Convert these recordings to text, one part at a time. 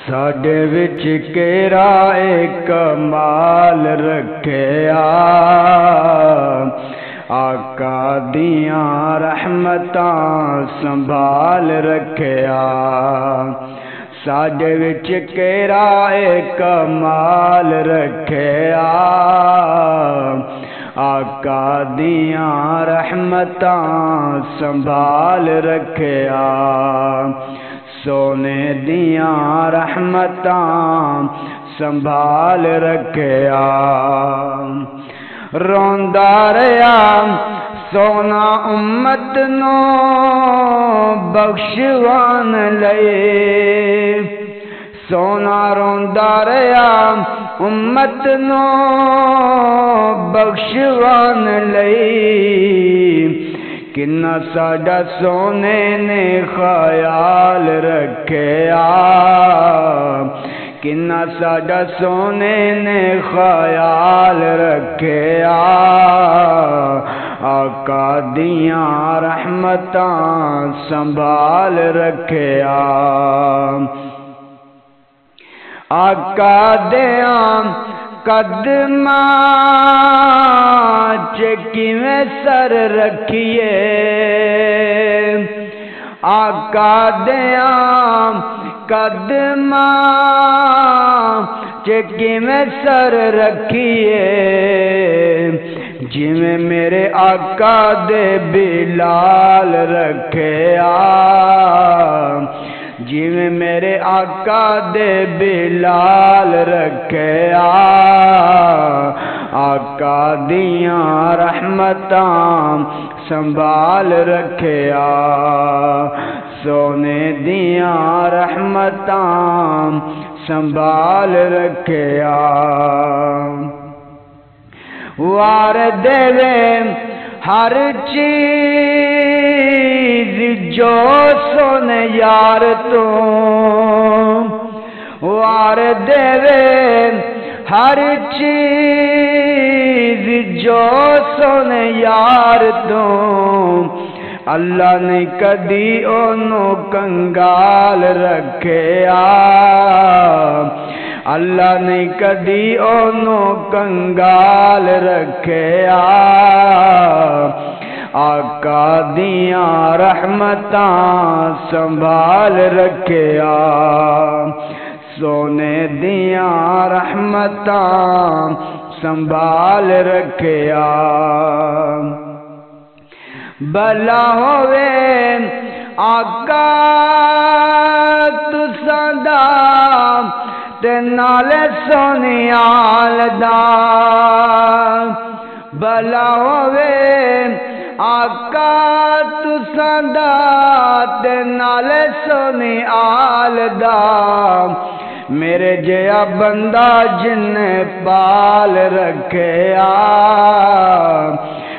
ساڈے وچ کیڑا کمال رکھیا آقا دیاں رحمتاں سنبھال رکھیا ساڈے وچ کیڑا کمال رکھیا آقا دیاں رحمتاں سنبھال رکھیا سونے دیاں رحمتاں سنبھال رکھیا روندا رہیا سونا امت نو بخشوان لئے سونا روندا رہیا امت نو بخشوان لئے کنا ساڈا سونے نے خیال رکھیا کنا ساڈا سونے نے خیال رکھیا آقا دیاں رحمتاں سنبھال رکھیا آقا دیاں قدماں چ کیویں سر رکھیے آقا دیاں قدماں چ کیویں سر رکھیے جویں میرے آقا دے بلال رکھیا جویں میرے آقا دے بلال رکھیا آقا دیاں رحمتاں سنبھال رکھیا سونے دیاں رحمتاں سنبھال رکھیا وار دے ہر چیز جو سونے یار تو وار دے ہر چیز جو سونے یار تو اللہ نے کدی اونوں کنگال رکھیا اللہ نے کدی اونوں کنگال رکھیا آقا دیاں رحمتاں سنبھال رکھیا سونے دیاں رحمتاں سنبھال رکھیا بلا ہوئے آقا تساں دا تے نالے سونیال دا بلا ہوئے آقا تساں دا تے نالے سونیال دا میرے جیا بندہ جن پال رکھیا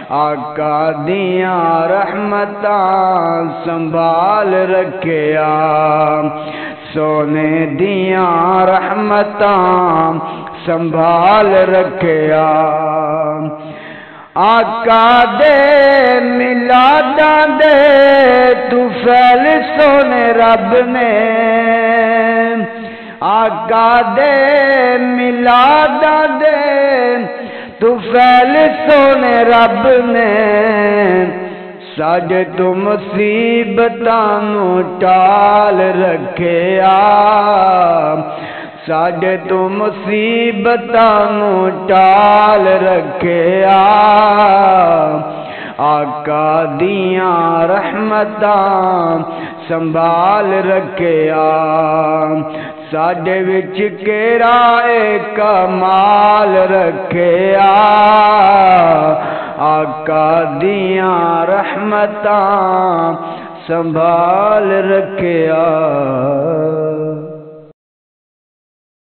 آقا دیاں رحمتاں سنبھال رکھیا سونے دیاں رحمتاں سنبھال رکھیا آقا دے میلاداں دے تو فیل سونے رب نے آقا دے میلاداں دے تو فیل سونے رب نے ساڈے تو مصیبتاں نو ٹال رکھیا ساڈے تو مصیبتاں نو ٹال رکھیا آقا دیاں رحمتاں سنبھال رکھیا ساڈے وچ کیڑا کمال رکھیا آقا دیاں رحمتاں سنبھال رکھیا